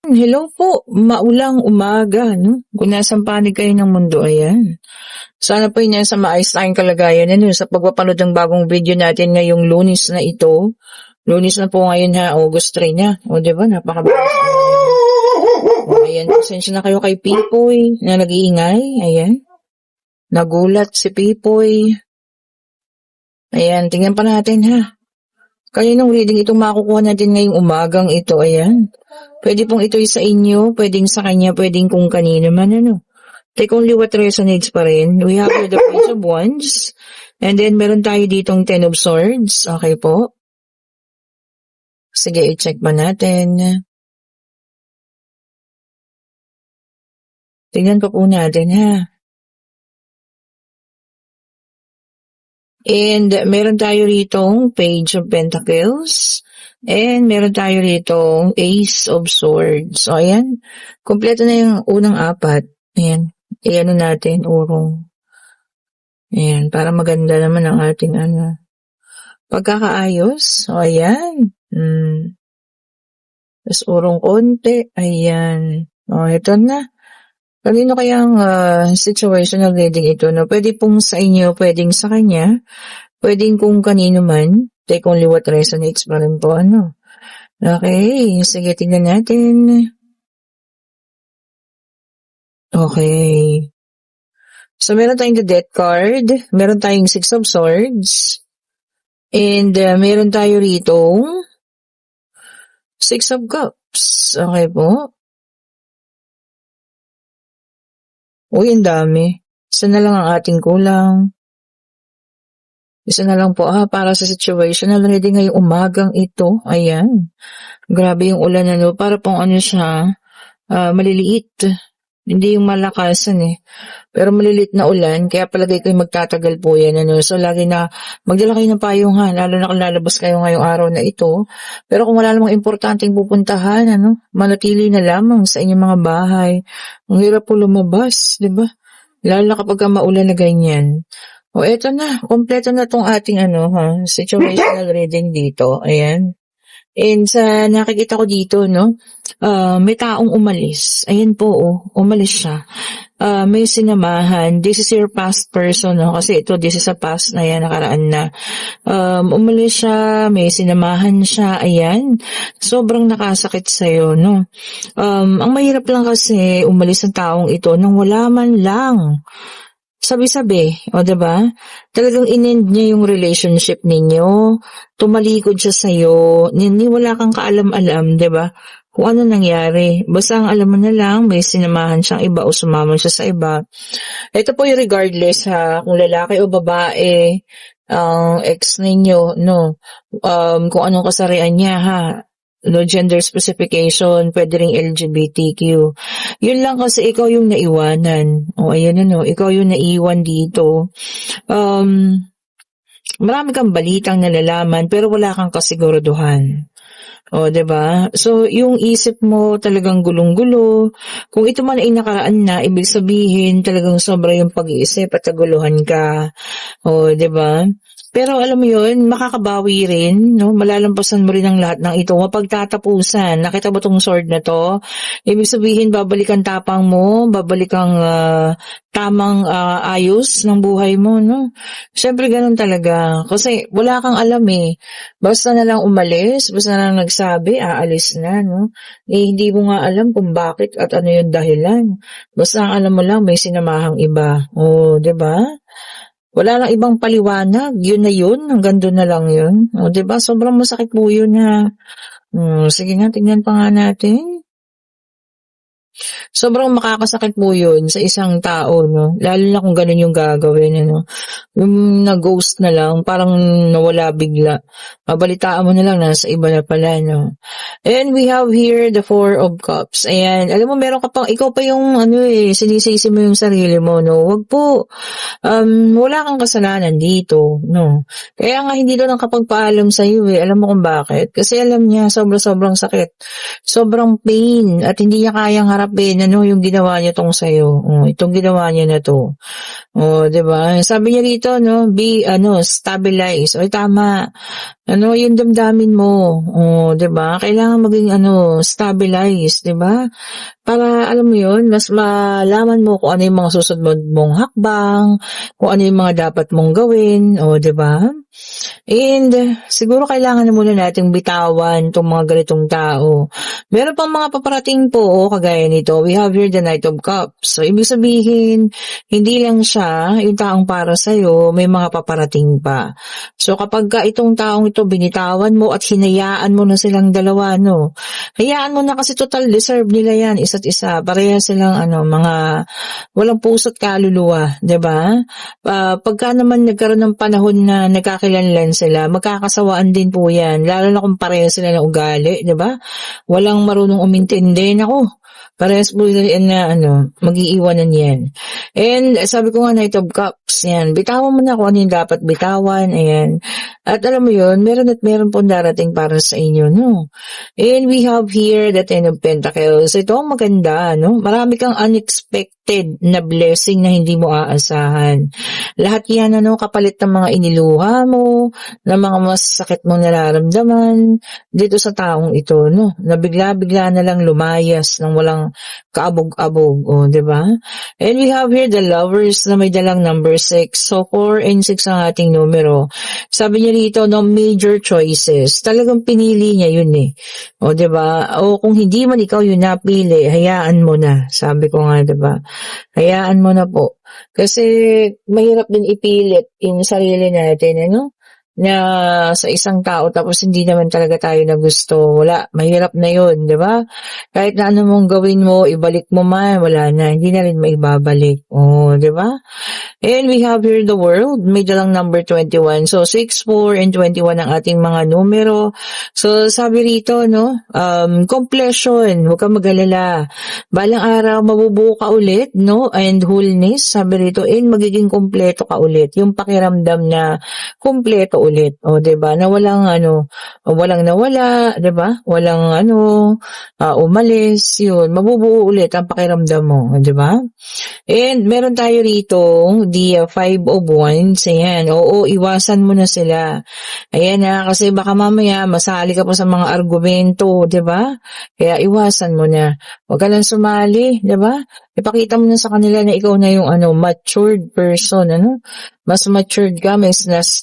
Hello po, maulang umaga, no? Kung nasang panig kayo ng mundo, ayan. Sana po yun sa maayos tayong kalagayan, ano, sa pagpapanood ng bagong video natin ngayong Lunes na ito. Lunes na po ngayon ha, August 3 na. O, diba? Napakabilis. O, ayan, pasensya na kayo kay Pipoy na nag-iingay. Ayan. Nagulat si Pipoy. Ayan, tingnan pa natin ha. Kaninong reading itong makukuha natin ngayong umagang ito, ayan. Pwede pong ito'y sa inyo, pwedeng sa kanya, pwedeng kung kanino man, ano. Take only what resonates pa rin. We have here the Page of Wands, and then meron tayo ditong Ten of Swords, okay po. Sige, i-check pa natin. Tingnan pa po natin, ha. And meron tayo ritong Page of Pentacles. And meron tayo ritong Ace of Swords. So, ayan. Kompleto na yung unang apat. Ayan. Iyan natin, urong. Ayan. Para maganda naman ang ating pagkakaayos. So, ayan. Tapos urong konti. Ayan. O, ito na. Kanino kayang situational reading ito? No? Pwede pong sa inyo, pwedeng sa kanya, pwedeng kung kanino man. Take only what resonates pa rin po, ano. Okay, sige, tingnan natin. Okay. So, meron tayong the Death card, meron tayong Six of Swords, and meron tayo rito Six of Cups. Okay po. Uy, ang dami. Isa na lang ang ating kulang. Isa na lang po para sa situational reading ngayong umagang ito. Ayan. Grabe yung ulan para pong siya, maliliit. Hindi yung malakasan Pero maliliit na ulan, kaya palagay ko magtatagal po yan. So lagi na magdala kayo ng payong lalo na kung lalabas kayo ngayong araw na ito. Pero kung wala namang importanteng pupuntahan, manatili na lamang sa inyong mga bahay. Ang hirap po lumabas, di ba? Lalo na kapag maulan na ganyan. O eto na, kompleto na tong ating situational reading dito. Ayan. And sa nakikita ko dito, may taong umalis. Ayan po, umalis siya. May sinamahan. This is your past person, kasi this is a past na yan, nakaraan na. Umalis siya, may sinamahan siya, ayan. Sobrang nakasakit sa'yo, ang mahirap lang kasi umalis ng taong ito nang wala man lang sabi-sabi, o diba? Talagang in-end niya yung relationship ninyo, tumalikod siya sa'yo, wala kang kaalam-alam, diba? Kung ano nangyari. Basta ang alam mo na lang, may sinamahan siyang iba o sumama siya sa iba. Ito po yung regardless kung lalaki o babae, ang ex ninyo, kung anong kasarian niya gender specification, pwede ring LGBTQ. Yun lang kasi ikaw yung naiwanan. O ayan ikaw yung naiwan dito. Marami kang balitang nalalaman pero wala kang kasiguraduhan. O, diba? So, yung isip mo talagang gulong-gulo. Kung ito man ay nakaraan na, ibig sabihin talagang sobra yung pag-iisip at kaguluhan ka. O, diba? Pero alam mo yun, makakabawi rin, malalampasan mo rin ang lahat ng ito, mapagtatapusan. Nakita mo tong sword na to? Ibig sabihin, babalik ang tapang mo, babalik ang tamang ayos ng buhay mo, Siyempre, ganun talaga. Kasi wala kang alam Basta na lang umalis, basta na lang nagsabi, aalis na, hindi mo nga alam kung bakit at ano yung dahilan. Basta ang alam mo lang, may sinamahang iba. O, diba? Wala lang ibang paliwanag. Yun na yun. Hanggang doon na lang yun. O, diba? Sobrang masakit po yun sige nga, tingnan pa nga natin. Sobrang makakasakit po yun sa isang tao, Lalo na kung ganun yung gagawin, Yung na-ghost na lang, parang nawala bigla. Mabalitaan mo na lang, nasa iba na pala, And we have here the Four of Cups. Ayan. Alam mo, meron ka pang, ikaw pa yung, sinisisi mo yung sarili mo, Wag po. Wala kang kasalanan dito, Kaya nga, hindi doon ang kapagpaalam sa iyo, Alam mo kung bakit? Kasi alam niya, sobrang sakit. Sobrang pain. At hindi niya kayang harapin, yung ginawa niya tong sa'yo. Itong ginawa niya na to. Diba? Sabi niya dito, be, stabilize. O, tama. ano, yung damdamin mo, oh, 'di ba? Kailangan maging ano, stabilize, 'di ba? Para alam mo 'yun, mas malaman mo kung ano yung mga susunod mong hakbang, kung ano yung mga dapat mong gawin, oh, 'di ba? And siguro kailangan na muna nating bitawan 'tong mga ganitong tao. Meron pang mga paparating po, oh, kagaya nito. We have here the Knight of Cups. So, ibig sabihin, hindi lang siya yung taong para sa'yo, may mga paparating pa. So, kapagka itong taong ito binitawan mo at hinayaan mo na silang dalawa, no? Hayaan mo na kasi total deserve nila yan, isa't isa. Pareha silang ano, mga walang puso't kaluluwa, 'di ba? Pagka naman nagkaroon ng panahon na nagkakilanlan sila, magkakasawaan din po 'yan, lalo na kung pareho sila ng ugali, 'di ba? Walang marunong umintindi, naku, parehas po yan na ano, mag-iiwanan 'yan. And sabi ko nga Knight of Cups, 'yan, bitawan mo na kung ano yung dapat bitawan, ayan. At alam mo 'yun, meron at meron pong darating para sa inyo, no? And we have here the Ten of Pentacles. Ito ang maganda, no? Marami kang unexpected na blessing na hindi mo aasahan. Lahat yan, ano, kapalit ng mga iniluha mo, ng mga masakit mong nararamdaman dito sa taong ito, no? Na bigla-bigla na lang lumayas ng walang kaabog-abog, oh, di ba? And we have here the Lovers na may dalang number 6. So, 4 and 6 ang ating numero. Sabi niya rito, no major choices. Talagang pinili niya yun eh. O, 'di ba? O kung hindi man ikaw yung napili, hayaan mo na. Sabi ko nga, 'di ba? Hayaan mo na po. Kasi mahirap din ipilit yung sarili natin, ano? Na sa isang tao tapos hindi naman talaga tayo na gusto. Wala, mahirap na 'yun, 'di ba? Kahit na ano mong gawin mo, ibalik mo man, wala na, hindi na rin maibabalik. Oh, 'di ba? And we have here the world, may dalang number 21. So, 6, 4, and 21 ang ating mga numero. So, sabi rito, no, completion, huwag kang mag-alala. Balang araw, mabubuo ka ulit, no, and wholeness, sabi rito, and magiging kompleto ka ulit. Yung pakiramdam na kompleto ulit. O, 'di ba? Na walang ano, walang nawala, 'di ba? Walang ano, umalis, yun. Mabubuo ulit ang pakiramdam mo, 'di ba? And meron tayo rito, the 5 of Wands, ayan, oo, iwasan mo na sila. Ayan na, kasi baka mamaya masali ka pa sa mga argumento, 'di ba? Kaya iwasan mo na. Huwag ka lang sumali, 'di ba? Ipakita mo na sa kanila na ikaw na yung ano, matured person, ano? Mas matured ka, may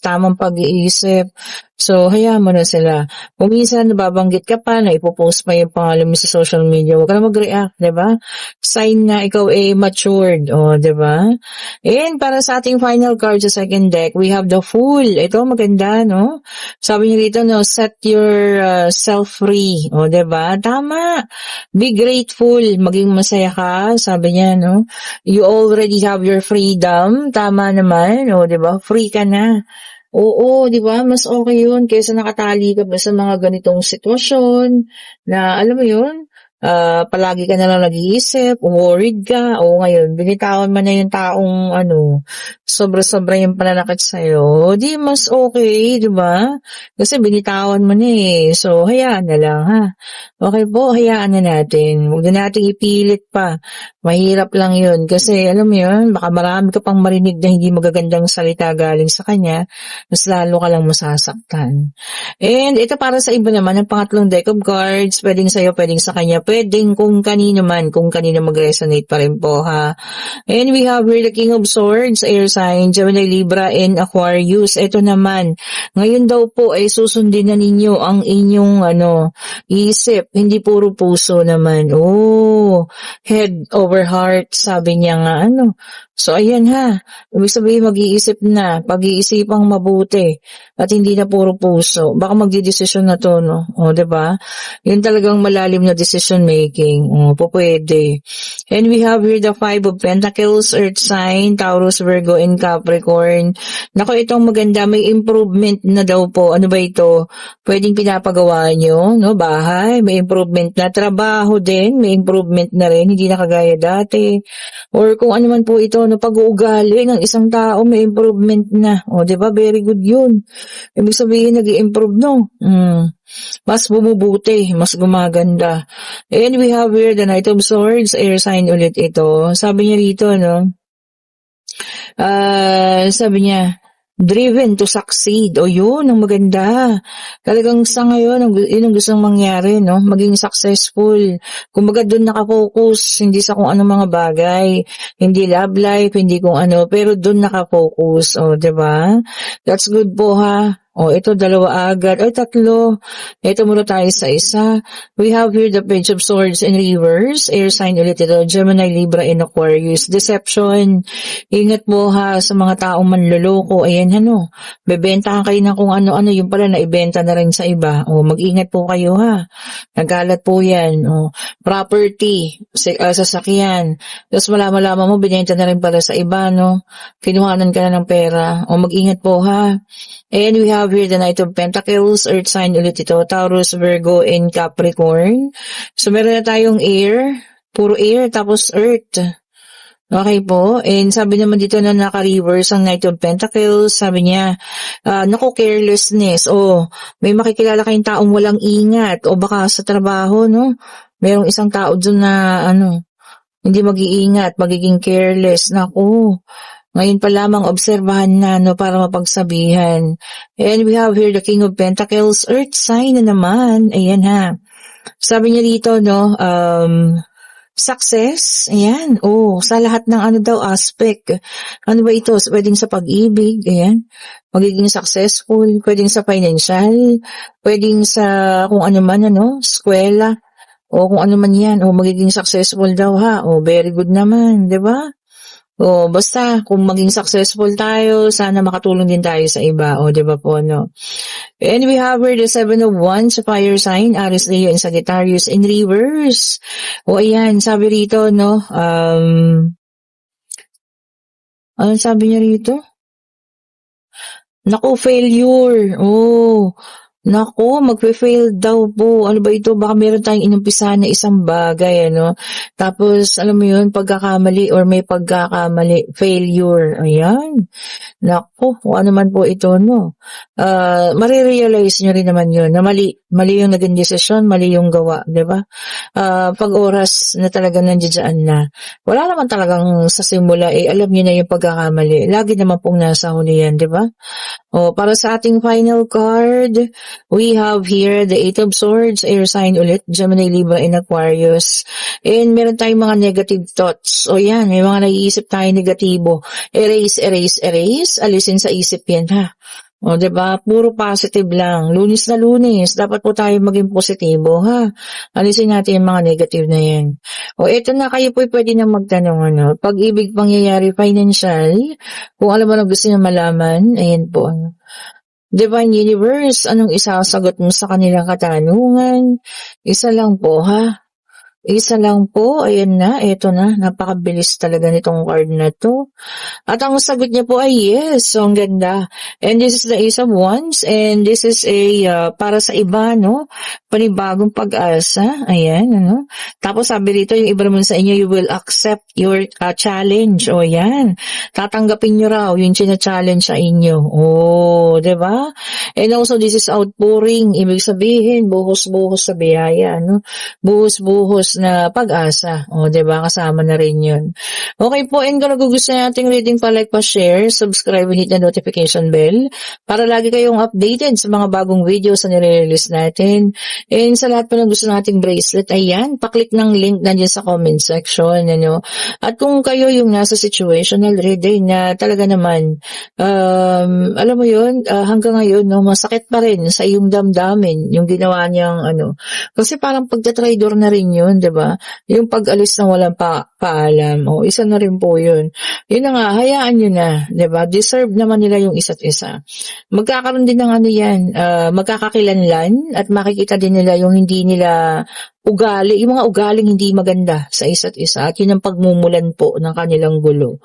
tamang pag-iisip. So, hayaan mo na sila. Kung minsan nababanggit ka pa na ipopost pa yung pangalan mo sa social media, huwag ka na mag-react, 'di ba? Sign na ikaw ay matured, oh, 'di ba? And para sa ating final card sa second deck, we have the Fool. Ito maganda, no? Sabi niya rito, no, set your self free, oh, 'di ba? Tama. Be grateful, maging masaya ka, sabi niya, no? You already have your freedom. Tama naman, oh, 'di ba? Free ka na. Oo, 'di ba? Mas okay 'yun kaysa nakatali ka pa sa mga ganitong sitwasyon na alam mo 'yun, palagi ka na lang nag-iisip, worried ka, o ngayon binitawan mo na yung taong ano, sobra-sobra yung pananakit sa'yo, di mas okay, 'di ba? Kasi binitawan mo na eh. So, hayaan na lang, ha? Okay po, hayaan na natin. Huwag na nating ipilit pa. Mahirap lang 'yun kasi alam mo 'yun, baka marami ka pang marinig na hindi magagandang salita galing sa kanya, mas lalo ka lang masasaktan. And ito para sa iba naman, ang pangatlong deck of cards, pwedeng sa'yo, pwedeng sa kanya, pwedeng kung kanino man, kung kanino mag-resonate pa rin po, ha. And we have here the King of Swords, air sign, Gemini, Libra, and Aquarius. Ito naman, ngayon daw po ay susundin na ninyo ang inyong isip, hindi puro puso naman. Oh, head over heart, sabi niya nga So ayan ha, ibig sabihin mag-iisip na, pag-iisipang mabuti at hindi na puro puso. Baka magdidesisyon na to, no? O, 'di ba? Yun talagang malalim na decision making. O, pwede. And we have here the 5 of Pentacles, Earth sign, Taurus, Virgo, and Capricorn. Nako, itong maganda, may improvement na daw po. Ano ba ito? Pwedeng pinapagawa nyo, no? Bahay, may improvement na. Trabaho din, may improvement na rin, hindi na kagaya dati. Or kung ano man po ito, no, pag-uugali ng isang tao, may improvement na. O, 'di ba? Very good 'yun. Ibig sabihin, nag-i-improve, no? Mas bumubuti, mas gumaganda. And we have here the Knight of Swords, air sign ulit ito. Sabi niya rito, no? Sabi niya, Driven to succeed. O yun, ang maganda. Talagang sa ngayon, yun ang gustong mangyari, no? Maging successful. Kumbaga doon nakafocus, hindi sa kung anong mga bagay. Hindi love life, hindi kung ano, pero doon nakafocus. O, 'di ba? That's good po, ha? O, ito, dalawa agad. Ay, tatlo. Ito muna tayo sa isa. We have here the Page of Swords in reverse. Air sign ulit ito. Gemini, Libra, and Aquarius. Deception. Ingat mo ha sa mga taong manloloko. Ayan ano. Bebentahan kayo ng kung ano-ano. Yung pala naibenta na rin sa iba. O, mag-ingat po kayo ha. Nagalat po yan. O, property. Sasakyan. Tapos malaman mo, binenta na rin pala sa iba, no? Kinuhanan ka na ng pera. O, mag-ingat po ha. And we have here the Knight of Pentacles, Earth sign ulit ito, Taurus, Virgo, and Capricorn. So meron na tayong air, puro air, tapos earth. Okay po. And sabi naman dito na naka-reverse ang Knight of Pentacles, sabi niya, naku, carelessness. O, may makikilala kayong taong walang ingat. O baka sa trabaho, no? Merong isang tao dun na, hindi mag-iingat, magiging careless. Naku. Ngayon pa lamang obserbahan na para mapagsabihan. And we have here the King of Pentacles, Earth sign na naman. Ayan ha. Sabi niya dito, success. Ayan. Sa lahat ng aspect. Ano ba ito? Pwedeng sa pag-ibig. Ayan. Magiging successful. Pwedeng sa financial. Pwedeng sa kung ano man, eskwela. O kung ano man yan. Magiging successful daw ha. Very good naman. Diba? Basta kung maging successful tayo, sana makatulong din tayo sa iba. Di ba po, no? And we have here the 7 of Wands, fire sign, Aries, Leo, and Sagittarius in reverse. Ayan, sabi rito, no? Ano sabi niya rito? Naku, failure. Naku, magfe-fail daw po. Ano ba ito? Baka meron tayong inumpisahan na isang bagay, Tapos, alam mo yun, pagkakamali or may pagkakamali, failure. Ayan. Naku, kung ano man po ito, marirealize nyo rin naman yun na mali yung naging desisyon, mali yung gawa, di ba? Pag oras na talaga nandiyan na, wala naman talagang sa simula, alam nyo na yung pagkakamali. Lagi naman pong nasa huli yan, di ba? Para sa ating final card, we have here the Eight of Swords, air sign ulit, Gemini, Libra, and Aquarius. And meron tayong mga negative thoughts. Yan, may mga naiisip tayo negatibo. Erase, erase, erase. Alisin sa isip yan, ha? Diba? Puro positive lang. Lunes na Lunes. Dapat po tayo maging positibo, ha? Alisin natin yung mga negative na yan. Eto na, kayo po pwede na magtanong, pag-ibig, pangyayari, financial. Kung alam mo na gusto nyo malaman, ayan po, Divine Universe, anong isasagot mo sa kanilang katanungan? Isa lang po, ha? Isa lang po, ayan na, eto na, napakabilis talaga nitong card na to. At ang sagot niya po ay yes, so ang ganda. And this is the Ace of Wands, and this is para sa iba, panibagong pag-asa, ayan, Tapos sabi rito, yung iba naman sa inyo, you will accept your challenge, yan. Tatanggapin nyo raw yung challenge sa inyo. Diba? And also, this is outpouring, ibig sabihin, buhos-buhos sa biyaya, buhos-buhos na pag-asa. Diba? Kasama na rin yun. Okay po, and kung nagugustuhan nating reading, pa-like, pa-share, subscribe, and hit the notification bell para lagi kayong updated sa mga bagong videos na nire-release natin. And sa lahat po ng gusto nating bracelet, ayan, paklik ng link nandiyan sa comment section. At kung kayo yung nasa situational reading na talaga naman, alam mo yun, hanggang ngayon, masakit pa rin sa iyong damdamin, yung ginawa niyang, kasi parang pagtatraidor na rin yun, diba? Yung pag-alis ng walang paalam, isa na rin po yun. Yun na nga, hayaan nyo na, diba? Deserve naman nila yung isa't isa. Magkakaroon din ng yan, magkakakilanlan at makikita din nila yung hindi nila ugali, yung mga ugaling hindi maganda sa isa't isa at yun ang pagmumulan po ng kanilang gulo.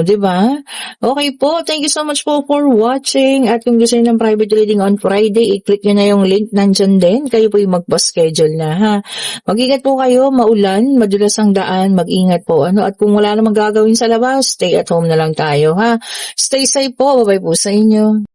Diba? Okay po, thank you so much po for watching at kung gusto nyo ng private reading on Friday, i-click nyo na yung link nandyan din, kayo po yung magpa-schedule na, ha? Mag-ingat po kayo, maulan, madulas ang daan, mag-ingat po, at kung wala namang gagawin sa labas, stay at home na lang tayo, ha? Stay safe po, bye-bye po sa inyo.